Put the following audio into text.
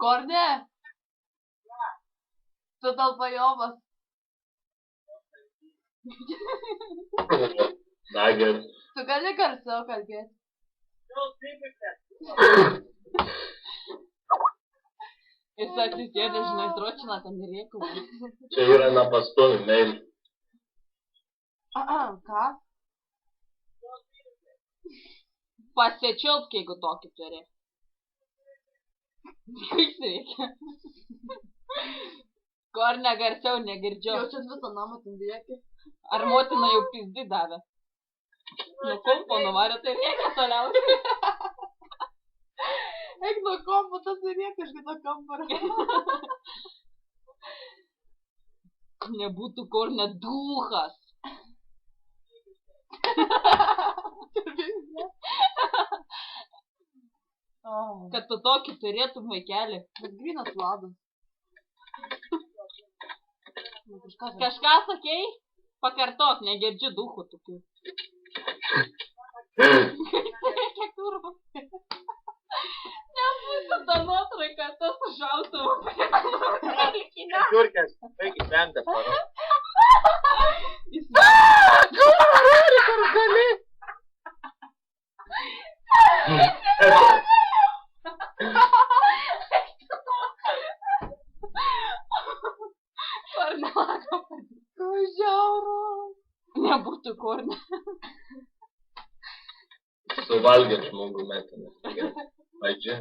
Korne? Tu dalbajovas. Nugget. Tu gali garsiau kalbėti. Jis atsisėdė, žinai, tročina ten rėkų. Čia yra nepastovi meilė. Ką? Pasičiaupk, jeigu tokį turi. Kaip reikia? Korne garsiau negirdžiu. Jaučiat visą namą ten dėkį. Ar motina jau pizdi davė? Nuo kompo nuvarė, tai rėkia toliausiai. Eik nuo kompo, tas rėkia iš kito kambario. Nebūtų Korne duhas. Kad tu tokį turėtum vaikelį. Bet grynas Vladas. Kažką sakei? Pakartok, negirdžiu duchų tokių. Reikia kurva. Nebūtų ta nuotraika, tas sužautuvo prie Turkės, vaikį bentę paro. Kur gali? Korne lako padėtų. Žiauru. Nebūtų Korne. Suvalgėt žmogų metinės. Vaidžiai.